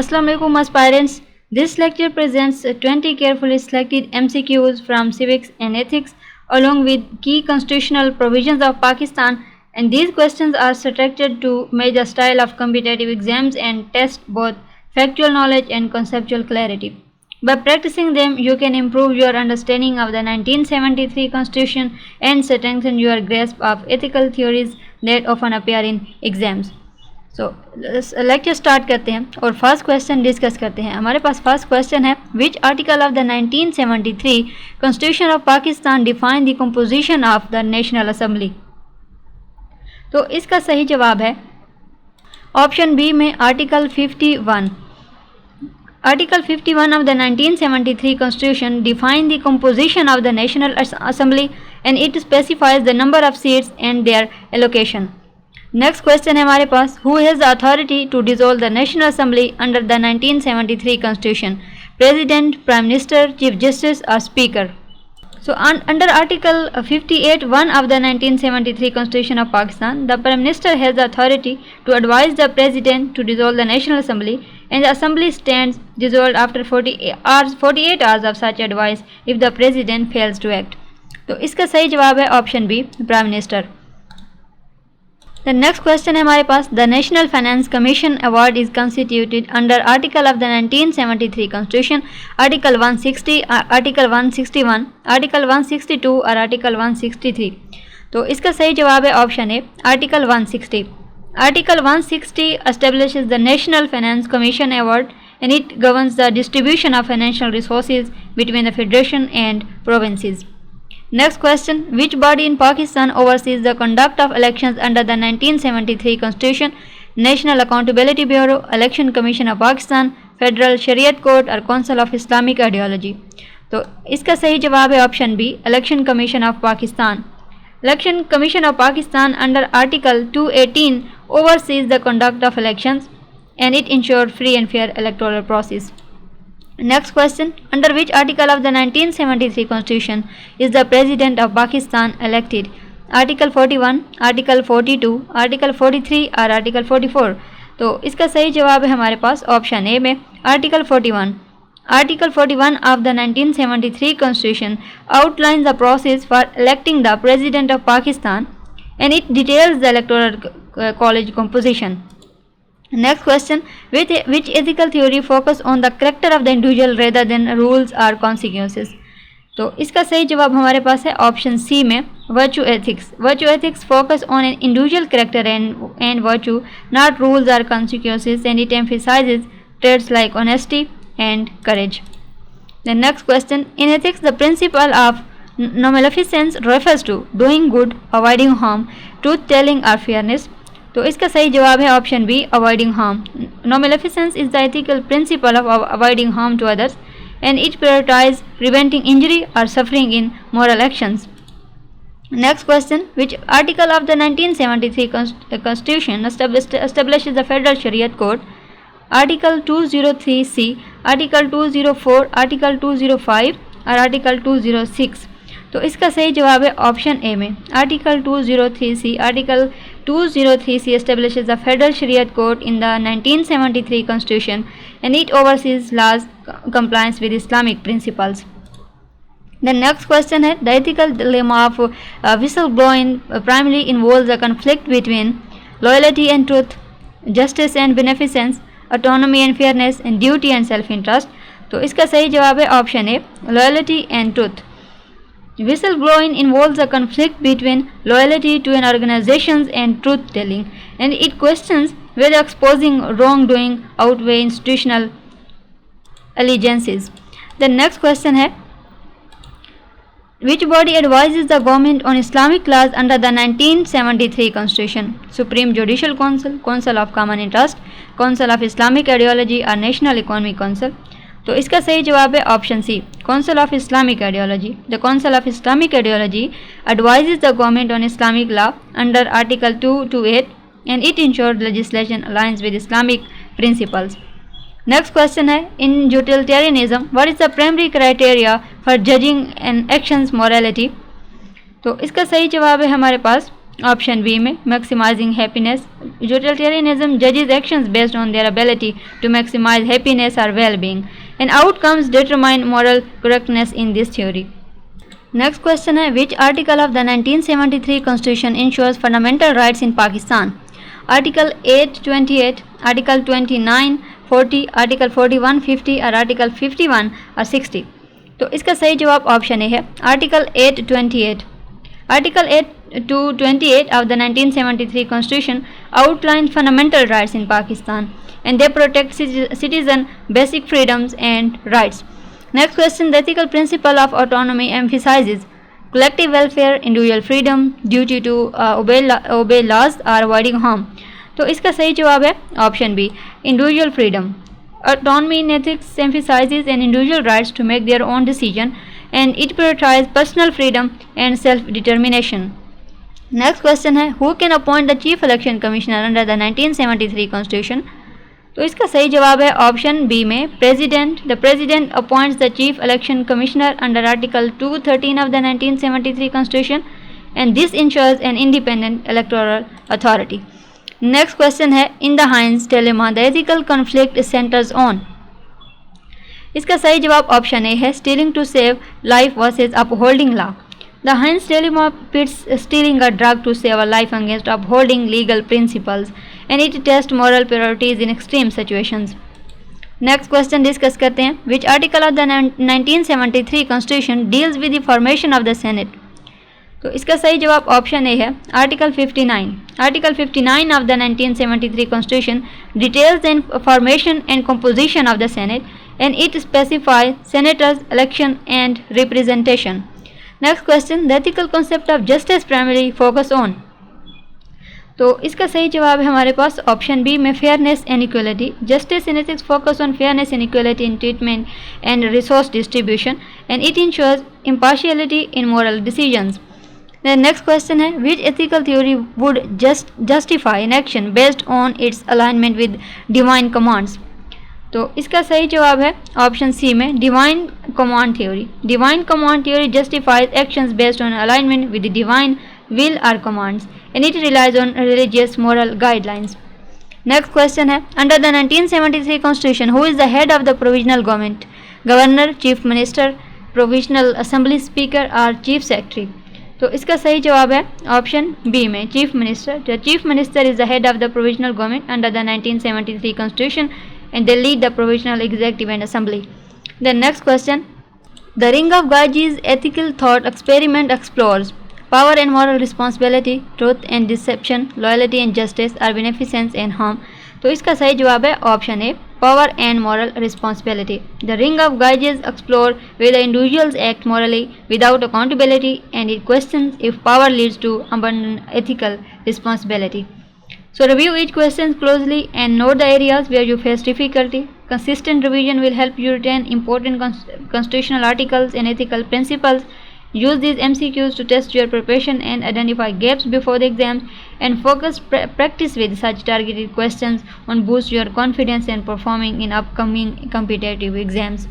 Assalamu alaikum aspirants. This lecture presents 20 carefully selected MCQs from civics and ethics along with key constitutional provisions of Pakistan, and these questions are structured to match the style of competitive exams and test both factual knowledge and conceptual clarity. By practicing them, you can improve your understanding of the 1973 Constitution and strengthen your grasp of ethical theories that often appear in exams. So lecture start करते हैं और first question discuss करते हैं। हमारे पास first question है, which article of the 1973 constitution of Pakistan define the composition of the national assembly. तो इसका सही जवाब है ऑप्शन बी में article 51। Article 51 of the 1973 constitution define the composition of the national assembly and it specifies the number of seats and their allocation. Next question है हमारे पास, who has the authority to dissolve the national assembly under the 1973 constitution, president, prime minister, chief justice और speaker. So under article 58(1) of the 1973 Constitution of Pakistan, the Prime Minister has the authority to advise the President to dissolve the National Assembly, and the Assembly stands dissolved after 48 hours of such advice if the President fails to act. तो इसका सही जवाब है option B, prime minister. The next question है हमारे पास, the National Finance Commission Award is constituted under article of the 1973 Constitution, article 160, article 161, article 162 और article 163। तो इसका सही जवाब है option A, article 160। Article 160 establishes the National Finance Commission Award and it governs the distribution of financial resources between the Federation and provinces. Next question, which body in Pakistan oversees the conduct of elections under the 1973 Constitution, National Accountability Bureau, Election Commission of Pakistan, Federal Shariat Court और Council of Islamic Ideology। तो इसका सही जवाब है option B, election commission of Pakistan. Election commission of Pakistan under article 218 oversees the conduct of elections and it ensures free and fair electoral process. Next question, under which article of the 1973 Constitution is the President of Pakistan elected? Article 41, Article 42, Article 43 और Article 44। तो इसका सही जवाब है हमारे पास option A में article 41। Article 41 of the 1973 Constitution outlines the process for electing the President of Pakistan and it details the electoral college composition. Next question, which ethical theory focus on the character of the individual rather than rules or consequences? तो इसका सही जवाब हमारे पास है option सी में virtue ethics. Virtue ethics focus on an individual character and virtue, not rules or consequences, and it emphasizes traits like honesty and courage. The next question, in ethics the principle of non-maleficence refers to doing good, avoiding harm, truth telling or fairness। तो इसका सही जवाब है option B, avoiding harm. No maleficence is the ethical principle of avoiding harm to others and it prioritize preventing injury और suffering in moral actions. Next question, which article of the 1973 Constitution establishes the Federal Shariat Court? Article 203C, article 204, article 205 और article 206। तो इसका सही जवाब है option A में article 203C। Article 203C establishes the Federal Shariat Court in the 1973 Constitution and it oversees laws compliance with Islamic principles. The next question है, the ethical dilemma of whistleblowing primarily involves a conflict between loyalty and truth, justice and beneficence, autonomy and fairness, and duty and self-interest। तो इसका सही जवाब है option A, loyalty and truth। Whistleblowing involves a conflict between loyalty to an organization and truth-telling, and it questions whether exposing wrongdoing outweigh institutional allegiances. The next question है, which body advises the government on Islamic laws under the 1973 Constitution? Supreme Judicial Council, Council of Common Interest, Council of Islamic Ideology और National Economic Council। तो इसका सही जवाब है option C, council of Islamic ideology. The council of Islamic ideology advises the government on Islamic law under Article 228 and it ensures legislation aligns with Islamic principles. Next question है, in utilitarianism what is the primary criteria for judging an action's morality? तो इसका सही जवाब है हमारे पास option B में maximizing happiness. Utilitarianism जजेस actions based on their ability to maximize happiness और well being and outcomes determine moral correctness in this theory. Next question है which article of the 1973 constitution ensures fundamental rights in Pakistan. Article 828, article 29, 40, article 41, 50 और article 51 और 60. तो इसका सही जवाब option A है article 828. Article 828 of the 1973 Constitution outlined fundamental rights in Pakistan and they protect citizen basic freedoms and rights. Next question, the ethical principle of autonomy emphasizes collective welfare, individual freedom, duty to obey laws or avoiding harm. तो इसका सही जवाब है option B individual freedom. Autonomy in ethics emphasizes an individual rights to make their own decision and it prioritizes personal freedom and self-determination. Next question है who can appoint the chief election commissioner under the 1973 constitution. तो इसका सही जवाब है option B में president. The president appoints the chief election commissioner under article 213 of the 1973 constitution and this ensures an independent electoral authority. Next question है in the Heinz dilemma the ethical conflict centers on. इसका सही जवाब option A है stealing to save life versus upholding law. The Heinz dilemma pits stealing a drug to save a life against upholding legal principles and it tests moral priorities in extreme situations. Next question discuss करते हैं which article of the 1973 Constitution deals with the formation of the Senate. तो इसका सही जवाब option A है article 59. Article 59 of the 1973 Constitution details the formation and composition of the Senate and it specifies senators election and representation. Next question the ethical concept of justice primary focus on. तो इसका सही जवाब है हमारे पास option B में fairness and equality. Justice in ethics focus on fairness and equality in treatment and resource distribution and it ensures impartiality in moral decisions. Next question है which ethical theory would justify an action based on its alignment with divine commands. तो इसका सही जवाब है option सी में divine command theory. Divine command theory justifies actions based on alignment with the divine will or commands and it relies on religious moral guidelines. Next question है under the 1973 constitution who is the head of the provisional government? Governor, chief minister, provisional assembly speaker or chief secretary. तो इसका सही जवाब है option B में chief minister. The chief minister is the head of the provisional government under the 1973 constitution and they lead the provisional executive and assembly. The next question, the ring of Ganges ethical thought experiment explores power and moral responsibility, truth and deception, loyalty and justice or beneficence and harm. तो इसका सही जवाब है option A power and moral responsibility. The ring of Ganges explore whether individuals act morally without accountability and it questions if power leads to abundant ethical responsibility. So review each question closely and note the areas where you face difficulty. Consistent revision will help you retain important constitutional articles and ethical principles. Use these MCQs to test your preparation and identify gaps before the exam and focus practice with such targeted questions on boost your confidence and performing in upcoming competitive exams.